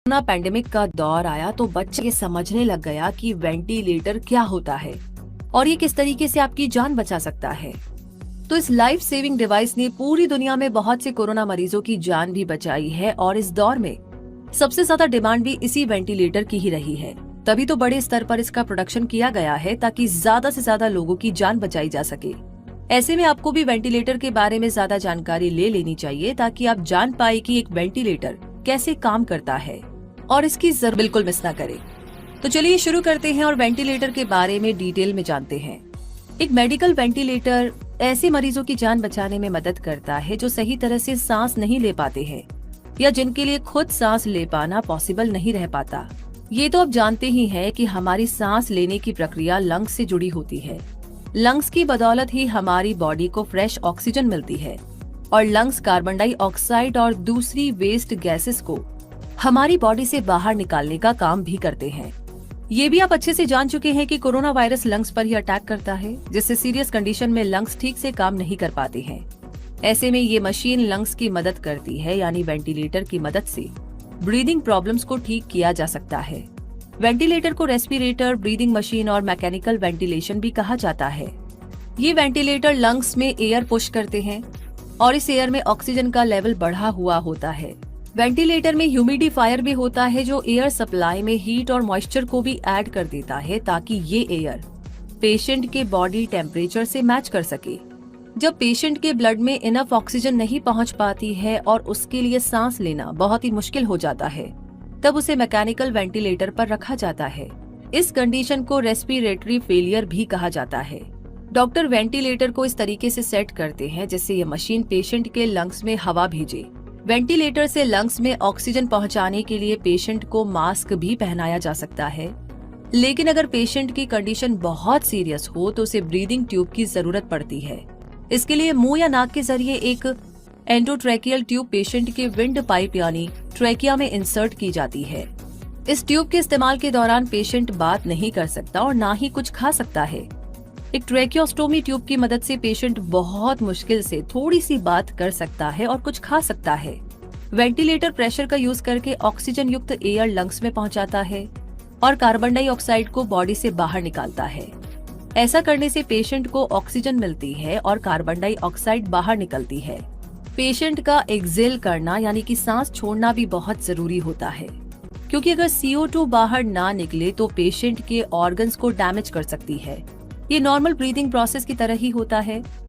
Corona pandemic का दौर आया तो बच्चे समझने लग गया कि वेंटिलेटर क्या होता है और ये किस तरीके से आपकी जान बचा सकता है। तो इस लाइफ सेविंग डिवाइस ने पूरी दुनिया में बहुत से कोरोना मरीजों की जान भी बचाई है और इस दौर में सबसे ज्यादा डिमांड भी इसी वेंटिलेटर की ही रही है। तभी तो बड़े स्तर पर इसका प्रोडक्शन किया गया है ताकि ज्यादा से ज्यादा लोगों की जान बचाई जा सके। ऐसे में आपको भी वेंटिलेटर के बारे में ज्यादा जानकारी ले लेनी चाहिए ताकि आप जान पाए कि एक वेंटिलेटर कैसे काम करता है और इसकी जरूर बिल्कुल मिस ना करें। तो चलिए शुरू करते हैं और वेंटिलेटर के बारे में डिटेल में जानते हैं। एक मेडिकल वेंटिलेटर ऐसे मरीजों की जान बचाने में मदद करता है जो सही तरह से सांस नहीं ले पाते हैं या जिनके लिए खुद सांस ले पाना पॉसिबल नहीं रह पाता। ये तो आप जानते ही हैं कि हमारी सांस लेने की प्रक्रिया लंग्स से जुड़ी होती है। लंग्स की बदौलत ही हमारी बॉडी को फ्रेश ऑक्सीजन मिलती है और लंग्स कार्बन डाइऑक्साइड और दूसरी वेस्ट गैसेस को हमारी बॉडी से बाहर निकालने का काम भी करते हैं। ये भी आप अच्छे से जान चुके हैं कि कोरोना वायरस लंग्स पर ही अटैक करता है, जिससे सीरियस कंडीशन में लंग्स ठीक से काम नहीं कर पाते हैं। ऐसे में ये मशीन लंग्स की मदद करती है, यानी वेंटिलेटर की मदद से ब्रीदिंग प्रॉब्लम्स को ठीक किया जा सकता है। वेंटिलेटर को रेस्पिरेटर, ब्रीदिंग मशीन और मैकेनिकल वेंटिलेशन भी कहा जाता है। ये वेंटिलेटर लंग्स में एयर पुश करते हैं और इस एयर में ऑक्सीजन का लेवल बढ़ा हुआ होता है। वेंटिलेटर में ह्यूमिडिफायर भी होता है जो एयर सप्लाई में हीट और मॉइस्चर को भी ऐड कर देता है ताकि ये एयर पेशेंट के बॉडी टेम्परेचर से मैच कर सके। जब पेशेंट के ब्लड में इनफ ऑक्सीजन नहीं पहुंच पाती है और उसके लिए सांस लेना बहुत ही मुश्किल हो जाता है, तब उसे मैकेनिकल वेंटिलेटर पर रखा जाता है। इस कंडीशन को रेस्पिरेटरी फेलियर भी कहा जाता है। डॉक्टर वेंटिलेटर को इस तरीके से सेट करते हैं जिससे ये मशीन पेशेंट के लंग्स में हवा भेजे। वेंटिलेटर से लंग्स में ऑक्सीजन पहुंचाने के लिए पेशेंट को मास्क भी पहनाया जा सकता है, लेकिन अगर पेशेंट की कंडीशन बहुत सीरियस हो तो उसे ब्रीदिंग ट्यूब की जरूरत पड़ती है। इसके लिए मुंह या नाक के जरिए एक एंडोट्रैकियल ट्यूब पेशेंट के विंड पाइप यानी ट्रैकिया में इंसर्ट की जाती है। इस ट्यूब के इस्तेमाल के दौरान पेशेंट बात नहीं कर सकता और ना ही कुछ खा सकता है। एक ट्रैकियोस्टोमी ट्यूब की मदद से पेशेंट बहुत मुश्किल से थोड़ी सी बात कर सकता है और कुछ खा सकता है। वेंटिलेटर प्रेशर का यूज करके ऑक्सीजन युक्त एयर लंग्स में पहुंचाता है और कार्बन डाइऑक्साइड को बॉडी से बाहर निकालता है। ऐसा करने से पेशेंट को ऑक्सीजन मिलती है और कार्बन डाइऑक्साइड बाहर निकलती है। पेशेंट का एक्सेल करना यानी कि सांस छोड़ना भी बहुत जरूरी होता है, क्योंकि अगर CO2 बाहर ना निकले तो पेशेंट के ऑर्गन्स को डैमेज कर सकती है। ये नॉर्मल ब्रीदिंग प्रोसेस की तरह ही होता है।